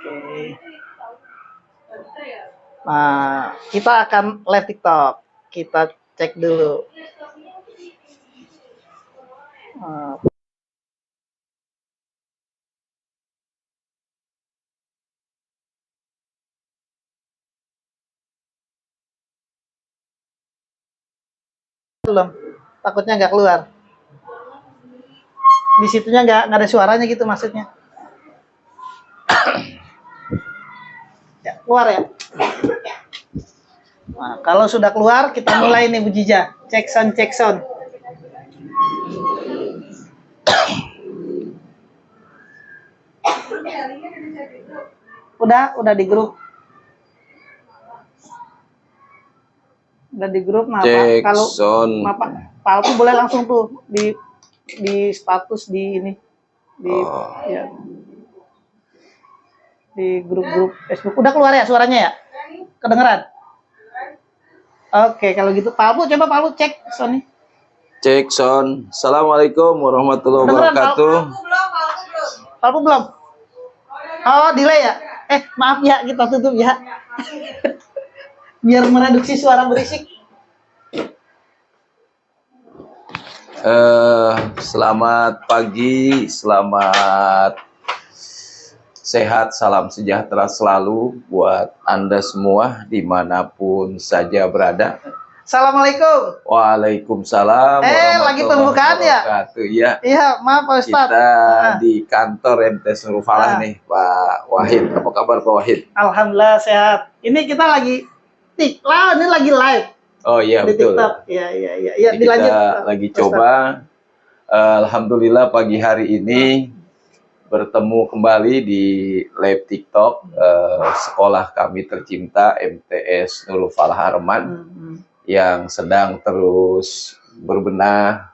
Oke. Nah, kita akan live TikTok. Kita cek dulu. Belum. Takutnya nggak keluar. Di situnya nggak ada suaranya gitu maksudnya. Ya, keluar ya. Nah, kalau sudah keluar, kita mulai nih Bu Jija. Cek sound, cek sound. Udah di grup. Udah di grup, nah Pak, kalau Pak Alpu boleh langsung tuh di status di ini ya, di grup-grup Facebook. Udah keluar ya suaranya ya? Kedengeran? Oke, kalau gitu Pak Alpu, coba Pak Alpu cek sound. Cek sound. Assalamualaikum warahmatullahi wabarakatuh. Pak Alpu belum? Oh, delay ya? Maaf ya, kita tutup ya. Biar mereduksi suara berisik. Selamat pagi, selamat sehat, salam sejahtera selalu buat Anda semua dimanapun saja berada. Assalamualaikum. Waalaikumsalam. Lagi pembukaan ya? Iya, maaf Pak Ustadz. Kita di kantor MTS Nurul Falah nih, Pak Wahid. Apa kabar Pak Wahid? Alhamdulillah sehat. Ini kita lagi ini lagi live. Oh iya betul. TikTok. Iya. Dilanjut. Kita lagi coba. Alhamdulillah pagi hari ini bertemu kembali di live TikTok sekolah kami tercinta MTS Nurul Falah Harman yang sedang terus berbenah,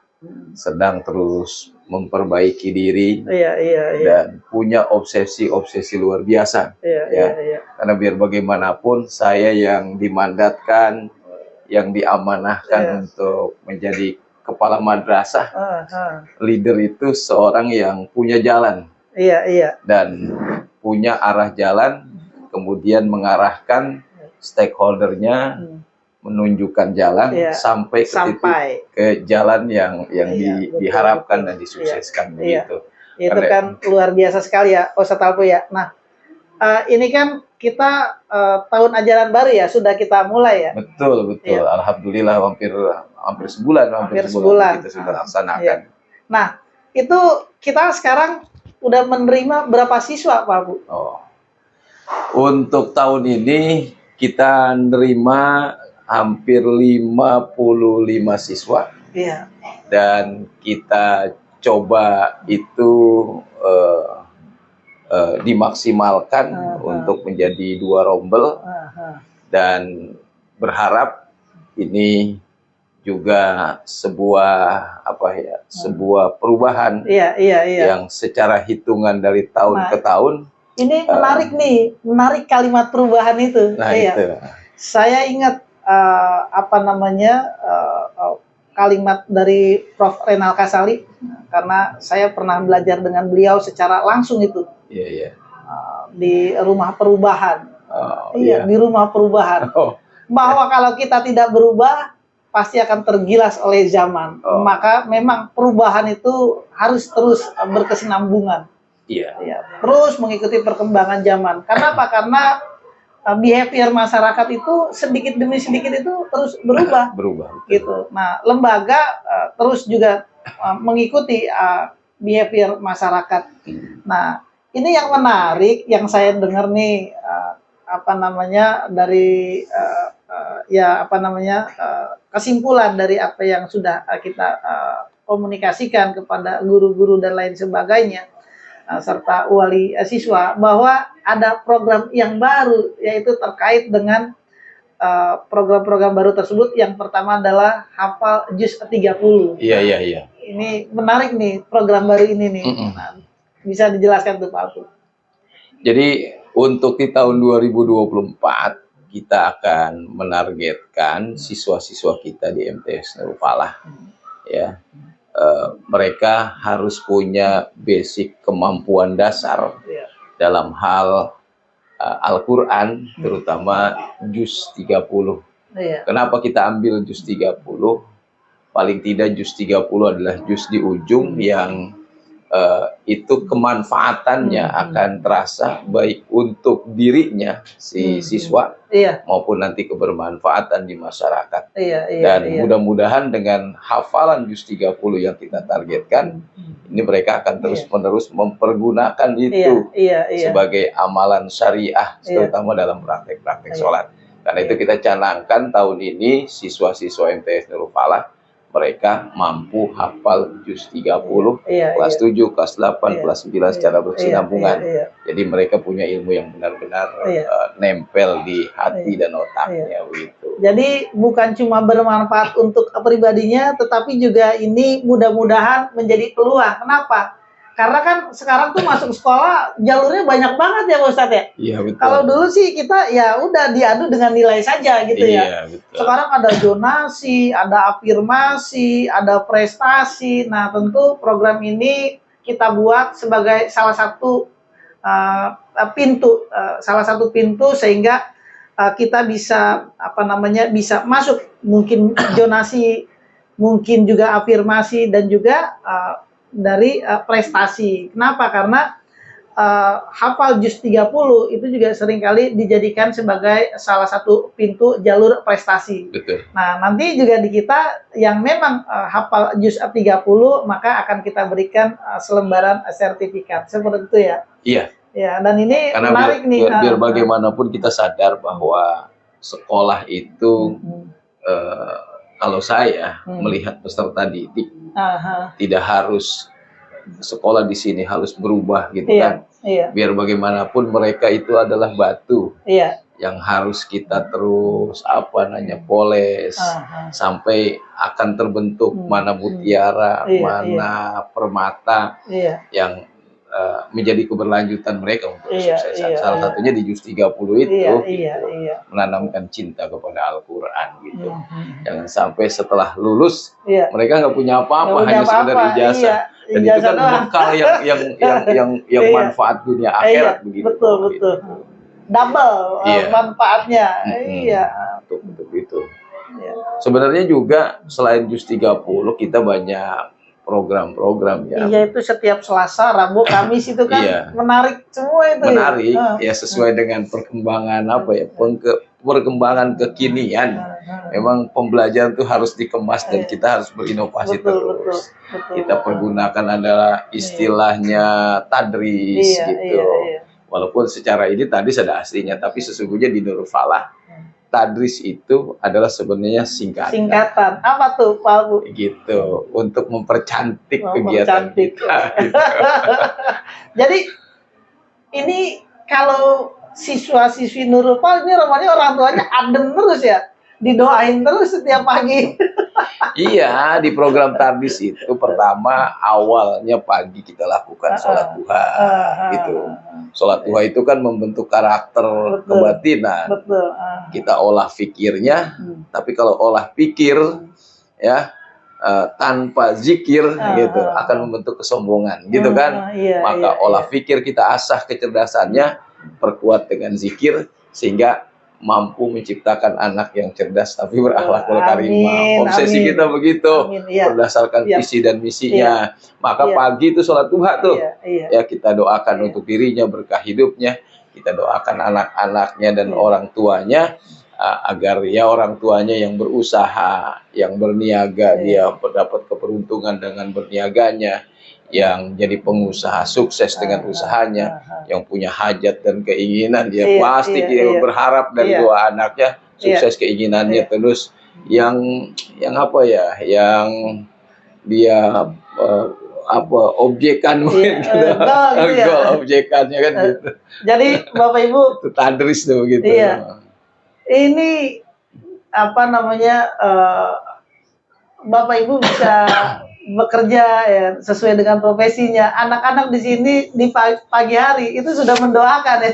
sedang terus memperbaiki diri, dan punya obsesi luar biasa. Iya. Karena biar bagaimanapun saya yang dimandatkan, yang diamanahkan untuk menjadi kepala madrasah, leader itu seorang yang punya jalan, dan punya arah jalan, kemudian mengarahkan stakeholdernya, menunjukkan jalan sampai ke titik ke jalan yang diharapkan dan disukseskan begitu. Itu kan luar biasa sekali ya Ustadz Alpu ya. Nah, ini kan kita tahun ajaran baru ya, sudah kita mulai ya. Betul. Alhamdulillah hampir sebulan kita sudah laksanakan. Nah, itu kita sekarang udah menerima berapa siswa Pak Bu? Untuk tahun ini kita menerima hampir 55 siswa. Iya. Dan kita coba itu dimaksimalkan untuk menjadi 2 rombel, dan berharap ini juga sebuah sebuah perubahan yang secara hitungan dari tahun ke tahun. Ini menarik kalimat perubahan itu. Itu. Saya ingat kalimat dari Prof. Renal Kasali, karena saya pernah belajar dengan beliau secara langsung itu. Di rumah perubahan. Di rumah perubahan. Bahwa kalau kita tidak berubah, pasti akan tergilas oleh zaman. Maka memang perubahan itu harus terus berkesinambungan. Terus mengikuti perkembangan zaman. Kenapa? Karena behavior masyarakat itu sedikit demi sedikit itu terus berubah gitu. Nah, lembaga terus juga mengikuti behavior masyarakat. Nah, ini yang menarik yang saya dengar nih dari kesimpulan dari apa yang sudah kita komunikasikan kepada guru-guru dan lain sebagainya, serta wali siswa, bahwa ada program yang baru, yaitu terkait dengan program-program baru tersebut. Yang pertama adalah hafal juz 30. Iya. Ini menarik nih program baru ini nih. Nah, bisa dijelaskan tuh Pak Alpu? Jadi untuk di tahun 2024 kita akan menargetkan siswa-siswa kita di MTS Nurul Falah, mereka harus punya basic kemampuan dasar dalam hal Al-Quran, terutama juz 30. Kenapa kita ambil juz 30? Paling tidak juz 30 adalah juz di ujung yang itu kemanfaatannya akan terasa baik untuk dirinya si siswa maupun nanti kebermanfaatan di masyarakat. Dan mudah-mudahan dengan hafalan juz 30 yang kita targetkan, ini mereka akan terus-menerus mempergunakan itu sebagai amalan syariah, terutama dalam praktek-praktek sholat. Karena itu kita canangkan tahun ini siswa-siswa MTS Nurul Falah mereka mampu hafal juz 30, kelas 7, kelas 8, kelas 9 secara berkesinambungan. Jadi mereka punya ilmu yang benar-benar nempel di hati dan otaknya begitu. Jadi bukan cuma bermanfaat untuk pribadinya, tetapi juga ini mudah-mudahan menjadi peluang. Kenapa? Karena kan sekarang tuh masuk sekolah jalurnya banyak banget ya Pak Ustadz ya. Iya betul. Kalau dulu sih kita ya udah diadu dengan nilai saja gitu ya. Betul. Sekarang ada zonasi, ada afirmasi, ada prestasi. Nah tentu program ini kita buat sebagai salah satu pintu sehingga kita bisa bisa masuk, mungkin zonasi, mungkin juga afirmasi dan juga dari prestasi. Kenapa? Karena hafal juz 30 itu juga seringkali dijadikan sebagai salah satu pintu jalur prestasi. Betul. Nah, nanti juga di kita yang memang hafal juz 30, maka akan kita berikan selembaran sertifikat. Seperti itu ya? Iya. Ya, dan ini karena menarik biar bagaimanapun kita sadar bahwa sekolah itu kalau saya melihat peserta didik, tidak harus sekolah di sini harus berubah gitu kan. Biar bagaimanapun mereka itu adalah batu yang harus kita terus poles sampai akan terbentuk mana mutiara, mana permata yang menjadi keberlanjutan mereka untuk kesuksesan. Salah satunya di juz 30 itu menanamkan cinta kepada Al-Quran gitu. Jangan sampai setelah lulus mereka nggak punya apa-apa, hanya sekedar ijazah. Dan itu kan bekal yang manfaat dunia akhirat begitu. Betul. Double manfaatnya. Untuk itu. Sebenarnya juga selain juz 30 kita banyak program-program ya. Iya, itu setiap Selasa, Rabu, Kamis itu kan menarik semua itu. Menarik ya sesuai dengan perkembangan perkembangan kekinian. Memang pembelajaran itu harus dikemas dan kita harus berinovasi terus. Kita pergunakan adalah istilahnya tadris gitu. Walaupun secara ini tadris ada aslinya, tapi sesungguhnya di Nurul Falah tadris itu adalah sebenarnya singkatan. Apa tuh, Pak Bu? Gitu, untuk mempercantik kegiatan kita. Gitu. Jadi ini kalau siswa-siswi Nurul Falah ini namanya orang tuanya adem terus ya, didoain terus setiap pagi. Iya, di program tadris itu pertama awalnya pagi kita lakukan sholat duha, gitu. Sholat duha itu kan membentuk karakter kebatinan. Kita olah fikirnya, tapi kalau olah pikir ya tanpa zikir gitu akan membentuk kesombongan, gitu kan? Maka olah fikir kita asah kecerdasannya, perkuat dengan zikir sehingga mampu menciptakan anak yang cerdas tapi berakhlakul karimah. Obsesi kita begitu berdasarkan visi dan misinya. Maka pagi itu sholat duha tuh. Ya kita doakan untuk dirinya, berkah hidupnya. Kita doakan anak-anaknya dan orang tuanya agar ya orang tuanya yang berusaha, yang berniaga, dia mendapat keberuntungan dengan berniaganya, yang jadi pengusaha sukses dengan usahanya, yang punya hajat dan keinginan, dia pasti berharap dari dua anaknya sukses keinginannya terus. Yang yang dia objekan mungkin goal objekannya kan gitu. Jadi Bapak Ibu itu tadris tuh gitu. Ini Bapak Ibu bisa bekerja ya sesuai dengan profesinya. Anak-anak di sini di pagi hari itu sudah mendoakan ya.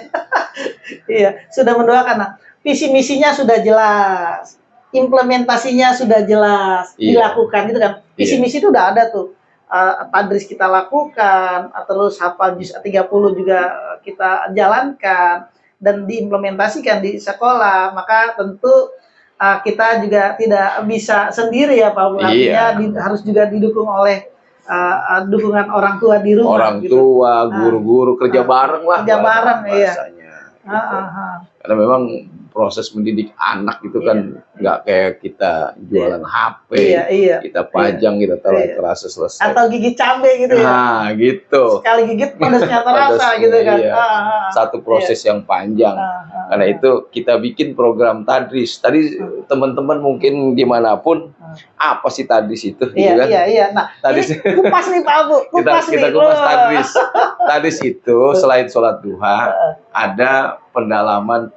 Iya, sudah mendoakan. Nah, visi misinya sudah jelas, implementasinya sudah jelas, dilakukan gitu kan. Visi misi itu udah ada tuh. Tadris kita lakukan, terus hafal juz 30 juga kita jalankan. dan diimplementasikan di sekolah, maka tentu kita juga tidak bisa sendiri ya Pak Bu. Artinya harus juga didukung oleh dukungan orang tua di rumah. Orang tua, guru-guru kerja bareng lah. Kerja bareng, iya. Gitu. Karena memang proses mendidik anak itu kan nggak kayak kita jualan HP, kita pajang, kita taruh terasa selesai. Atau gigit cabai gitu ya. Nah, gitu. Sekali gigit pedasnya terasa gitu kan. Satu proses yang panjang. Karena itu kita bikin program tadris. Tadi teman-teman mungkin dimanapun, apa sih tadris itu? Iya, gitu kan? iya. Nah, tadris. Kupas nih Pak Abu. Kita kupas tadris. Tadris itu selain sholat duha, ada pendalaman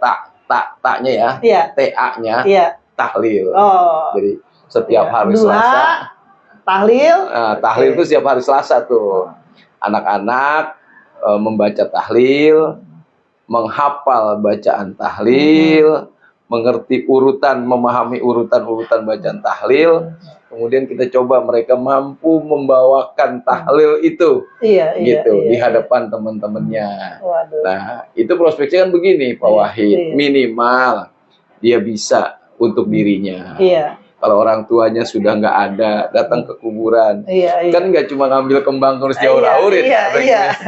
taknya ya, TA-nya, tahlil. Jadi setiap hari Selasa, tahlil. Tahlil itu setiap hari Selasa tuh. Anak-anak membaca tahlil, menghafal bacaan tahlil, mengerti urutan, memahami urutan-urutan bacaan tahlil. Kemudian kita coba mereka mampu membawakan tahlil itu, di hadapan teman-temannya. Nah, itu prospeknya kan begini, Pak Wahid, minimal dia bisa untuk dirinya. Kalau orang tuanya sudah nggak ada, datang ke kuburan, kan nggak cuma ngambil kembang terus jauh-jauhin,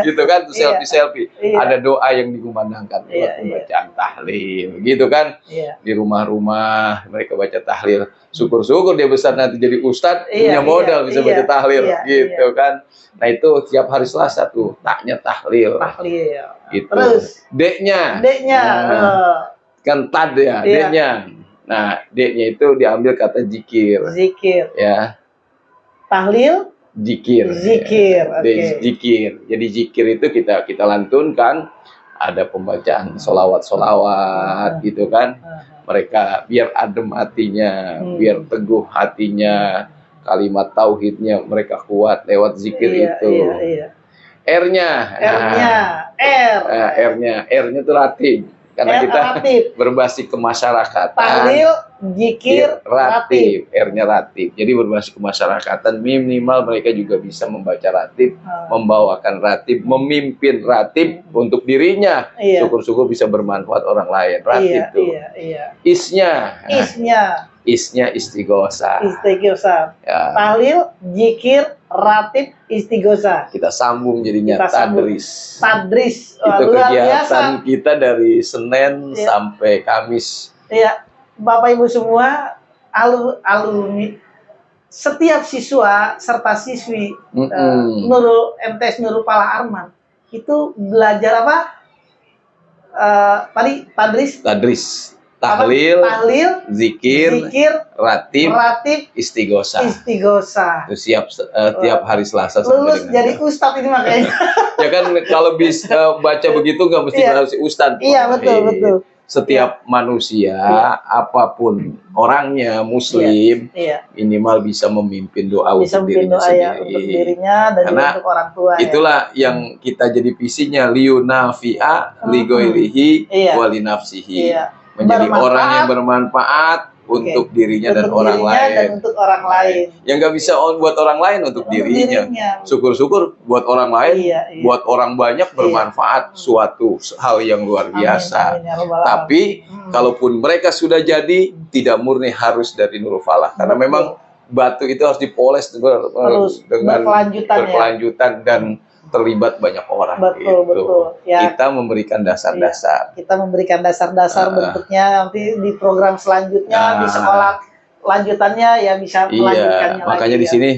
gitu kan, selfie. Ada doa yang dikumandangkan, pembacaan tahlil, gitu kan. Di rumah-rumah mereka baca tahlil. Syukur-syukur dia besar nanti jadi ustadz, punya modal bisa baca tahlil, gitu kan. Nah itu tiap hari Selasa tuh, taknya tahlil. Gitu. Terus D-nya, kan tad ya, D-nya. Nah, D-nya itu diambil kata zikir. Zikir. Ya. Tahlil? Zikir. Zikir. Zikir. Jadi zikir itu kita lantunkan, ada pembacaan solawat gitu kan. Mereka biar adem hatinya, biar teguh hatinya, kalimat tauhidnya mereka kuat lewat zikir itu. R-nya. R-nya itu ratib. Karena kita berbasis kemasyarakatan. Tahlil, zikir, ratib. R-nya ratib. Jadi berbasis kemasyarakatan, minimal mereka juga bisa membaca ratib, membawakan ratib, memimpin ratib untuk dirinya. Syukur-syukur bisa bermanfaat orang lain. Ratib itu. Isnya istighosah. Ya. Tahlil, zikir, ratib, istighosah. Kita sambung jadinya tadris. Tadris. Itu kegiatan kita dari Senin sampai Kamis. Iya, Bapak Ibu semua, alumni, setiap siswa serta siswi MTS Nurul Falah Arman itu belajar apa? Tadi tadris. Tahlil, zikir, ratib, istighosah. Itu tiap hari Selasa. Lulus jadi ustadz ini makanya. Ya kan kalau bisa baca begitu nggak mesti harus ustadz. Iya betul. Setiap manusia, apapun orangnya, muslim, minimal bisa memimpin doa untuk dirinya sendiri. Untuk dirinya dan juga untuk orang tua. Itulah yang kita jadi visinya, liyunafi'a ligoirihi walinafsihi. Menjadi orang yang bermanfaat untuk dirinya dan orang lain. Yang nggak bisa buat orang lain untuk dirinya. Syukur-syukur buat orang lain, buat orang banyak bermanfaat, suatu hal yang luar biasa. Tapi kalaupun mereka sudah jadi, tidak murni harus dari Nurul Falah. Karena memang batu itu harus dipoles dengan berkelanjutan dan terlibat banyak orang. Betul. Ya, kita memberikan dasar-dasar. Kita memberikan dasar-dasar bentuknya nanti di program selanjutnya di sekolah lanjutannya ya bisa melanjutkannya lagi. Makanya di sini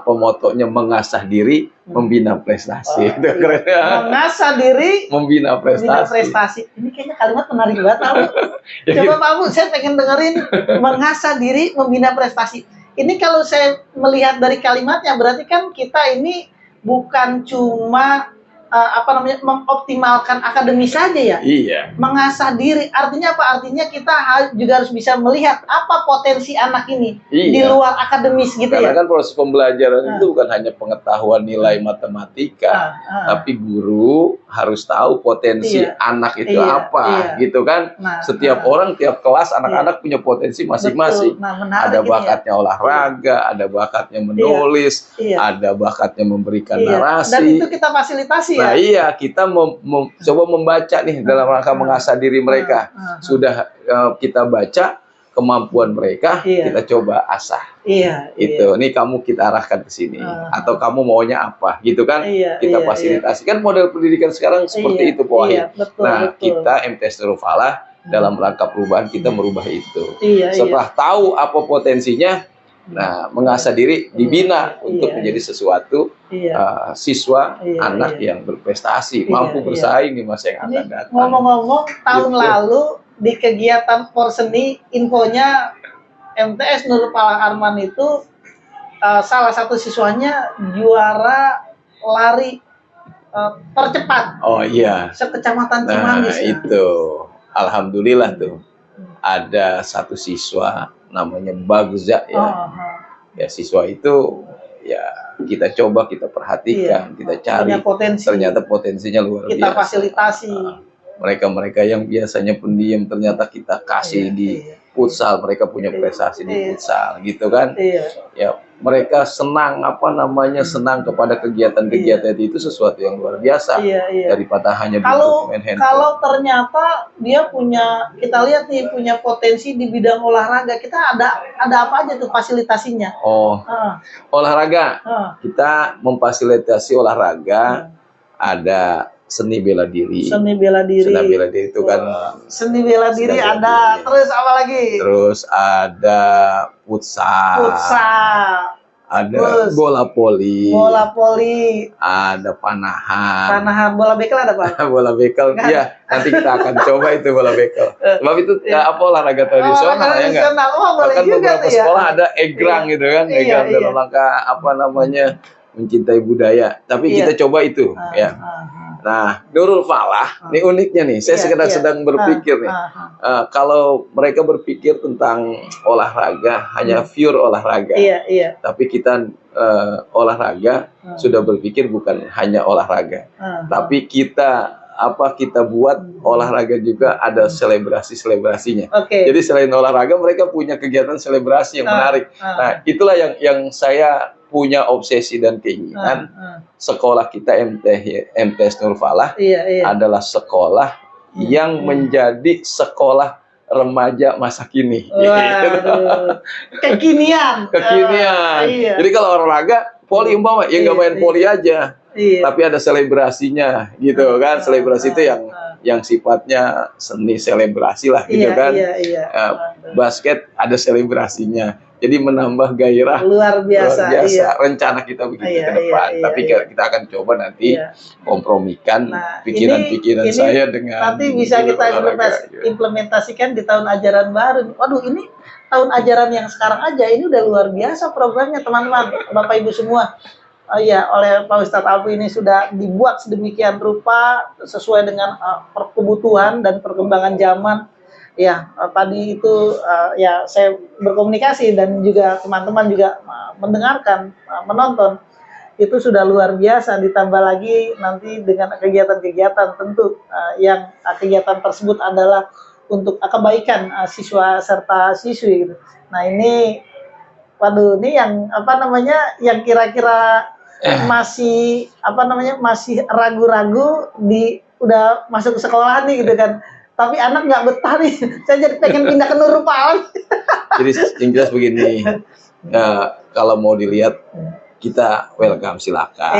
motonya mengasah diri, membina prestasi. Itu keren ya. Mengasah diri, membina prestasi. Ini kayaknya kalimat menarik banget, Pak. Coba Pak Bu, saya pengen dengerin mengasah diri, membina prestasi. Ini kalau saya melihat dari kalimatnya berarti kan kita ini bukan cuma mengoptimalkan akademis saja ya. Iya. Mengasah diri, artinya apa? Artinya kita juga harus bisa melihat apa potensi anak ini di luar akademis gitu. Karena kan proses pembelajaran itu bukan hanya pengetahuan nilai matematika, tapi guru harus tahu potensi anak itu gitu kan. Setiap orang, tiap kelas anak-anak punya potensi masing-masing. Ada bakatnya olahraga, ada bakatnya menulis, ada bakatnya memberikan narasi. Dan itu kita fasilitasi Nah iya, kita coba membaca nih dalam rangka mengasah diri mereka. Sudah kita baca kemampuan mereka, kita coba asah. Itu, nih kamu kita arahkan ke sini, atau kamu maunya apa, gitu kan? Kita fasilitasi. Kan model pendidikan sekarang seperti itu, Pak Wahid. Nah, kita MTS Nurul Falah dalam rangka perubahan kita merubah itu. Setelah tahu apa potensinya, nah mengasah diri, dibina untuk menjadi sesuatu siswa anak yang berprestasi, mampu bersaing di masa yang akan datang. Ngomong-ngomong, tahun lalu di kegiatan Porseni, infonya MTS Nurul Falah Arman itu salah satu siswanya juara lari tercepat. Oh iya. Sekecamatan Cimanggis. Nah itu, alhamdulillah tuh ada satu siswa namanya Bagza ya. Ya siswa itu ya kita coba, kita perhatikan, kita cari. Ternyata potensinya luar biasa. Kita fasilitasi. Mereka-mereka yang biasanya pendiam ternyata kita kasih di futsal, mereka punya prestasi di futsal gitu kan. Ya mereka senang senang kepada kegiatan-kegiatan itu sesuatu yang luar biasa daripada hanya duduk main handphone. Kalau ternyata dia punya, kita lihat nih punya potensi di bidang olahraga, kita ada apa aja tuh fasilitasinya? Olahraga, kita memfasilitasi olahraga, ada seni bela diri. Seni bela diri. Seni bela diri itu kan. Seni bela diri ada. Terus apa lagi? Terus ada futsal. Ada bola poli. Bola poli. Ada panahan. Panahan, bola bekel ada Pak? Bola bekel. Iya, nanti kita akan coba itu bola bekel. Sebab itu olahraga tradisional ya enggak? Bahkan beberapa sekolah ada egrang gitu kan, egrang dalam rangka mencintai budaya. Tapi kita coba itu ya. Nah, Nurul Falah, ini uniknya nih, saya sedang berpikir nih, kalau mereka berpikir tentang olahraga, hanya pure olahraga, tapi kita olahraga sudah berpikir bukan hanya olahraga, tapi kita buat olahraga juga ada selebrasinya. Jadi selain olahraga, mereka punya kegiatan selebrasi yang menarik. Nah, itulah yang saya punya obsesi dan keinginan. Sekolah kita MTS Nurul Falah adalah sekolah yang menjadi sekolah remaja masa kini. Kekinian. Jadi kalau olahraga, poli umpama ya nggak main poli aja, tapi ada selebrasinya gitu kan. Selebrasi itu yang sifatnya seni selebrasi lah gitu kan. Basket ada selebrasinya. Jadi menambah gairah luar biasa. Rencana kita begitu ke depan. Tapi kita akan coba nanti kompromikan pikiran-pikiran saya dengan nanti bisa kita implementasikan di tahun ajaran baru. Waduh, ini tahun ajaran yang sekarang aja ini udah luar biasa programnya teman-teman, Bapak Ibu semua. Oleh Pak Ustadz Alfi ini sudah dibuat sedemikian rupa sesuai dengan kebutuhan dan perkembangan zaman. Tadi itu saya berkomunikasi dan juga teman-teman juga mendengarkan, menonton. Itu sudah luar biasa, ditambah lagi nanti dengan kegiatan-kegiatan tentu yang kegiatan tersebut adalah untuk kebaikan siswa serta siswi gitu. Nah, ini waduh, ini yang kira-kira masih masih ragu-ragu udah masuk ke sekolah nih gitu kan. Tapi anak nggak betah nih, saya jadi pengen pindah ke Nurul Falah. Jadi yang jelas begini, kalau mau dilihat kita welcome, silakan.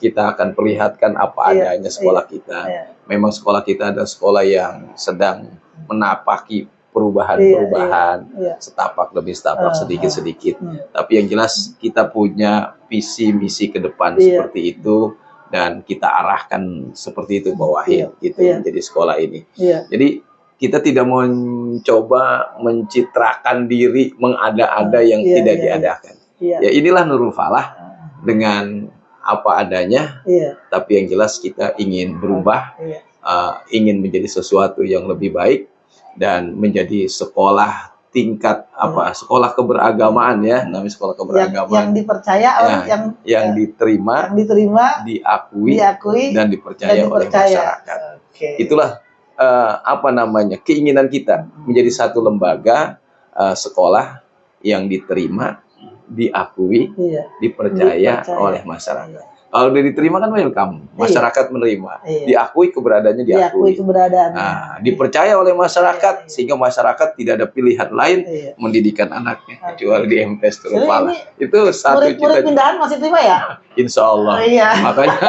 Kita akan perlihatkan apa adanya sekolah kita. Memang sekolah kita adalah sekolah yang sedang menapaki perubahan-perubahan, setapak demi setapak, sedikit-sedikit. Tapi yang jelas kita punya visi misi ke depan seperti itu. Dan kita arahkan seperti itu Pak Wahid menjadi sekolah ini. Jadi kita tidak mencoba mencitrakan diri mengada-ada yang tidak diadakan. Ya inilah Nurul Falah dengan apa adanya. Tapi yang jelas kita ingin berubah, ingin menjadi sesuatu yang lebih baik dan menjadi sekolah tingkat sekolah keberagamaan namanya sekolah keberagamaan yang dipercaya yang diterima, diakui dan dipercaya oleh masyarakat. Itulah keinginan kita menjadi satu lembaga sekolah yang diterima, diakui, dipercaya oleh masyarakat. Kalau udah diterima kan welcome, masyarakat menerima, diakui keberadaannya diakui. Nah, dipercaya oleh masyarakat sehingga masyarakat tidak ada pilihan lain mendidikan anaknya kecuali di MTS Nurul Falah. Itu satu murid pindahan masih terima ya? Insya Allah. Makanya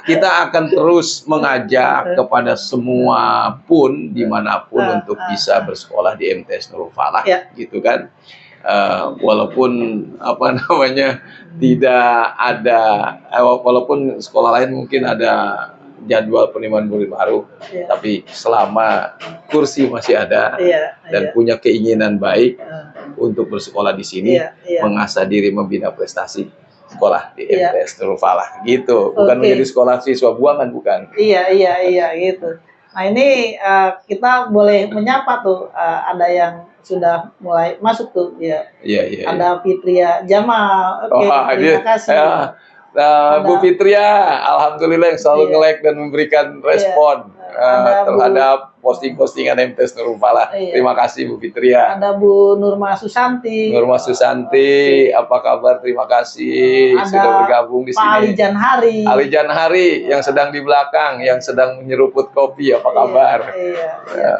kita akan terus mengajak kepada semua pun dimanapun untuk bisa bersekolah di MTS Nurul Falah, gitu kan. Walaupun apa namanya tidak ada, walaupun sekolah lain mungkin ada jadwal penerimaan murid baru, tapi selama kursi masih ada dan punya keinginan baik untuk bersekolah di sini, mengasah diri, membina prestasi, sekolah di MTS Nurul Falah, gitu. Bukan menjadi sekolah siswa buangan, bukan. Iya gitu. Nah ini kita boleh menyapa tuh, ada yang sudah mulai masuk tuh, ada Fitria Jamal. Terima kasih. Bu Fitria, alhamdulillah yang selalu nge-like dan memberikan respon terhadap posting-postingan MTS Nurul Falah. Terima kasih Bu Fitria. Ada Bu Nurma Susanti. Apa kabar? Terima kasih sudah bergabung di sini. Alijan Hari. Alijan Hari yang sedang di belakang, yang sedang menyeruput kopi. Apa kabar?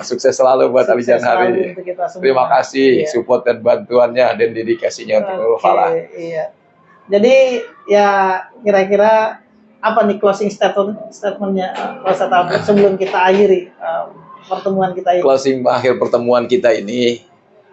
Sukses selalu buat Alijan Hari. Terima kasih support dan bantuannya dan dedikasinya untuk Nurul Falah. Jadi ya kira-kira apa nih closing statementnya Pak Ustadz sebelum kita akhiri pertemuan kita ini? Closing akhir pertemuan kita ini,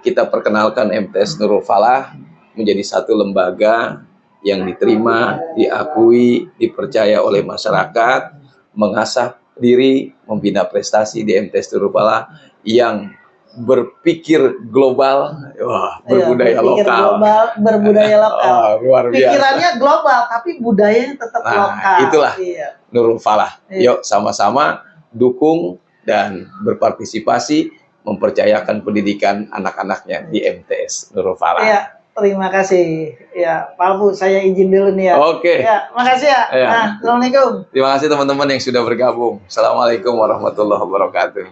kita perkenalkan MTS Nurul Falah menjadi satu lembaga yang diterima, diakui, dipercaya oleh masyarakat, mengasah diri, membina prestasi di MTS Nurul Falah yang berpikir global, berbudaya lokal. Berbudaya lokal. Luar biasa. Pikirannya global, tapi budayanya tetap lokal. Itulah Nurul Falah. Yuk sama-sama dukung dan berpartisipasi mempercayakan pendidikan anak-anaknya di MTS Nurul Falah. Terima kasih. Pak Abu, saya izin dulu nih ya. Oke. Makasih ya. Assalamualaikum. Terima kasih teman-teman yang sudah bergabung. Assalamualaikum warahmatullahi wabarakatuh.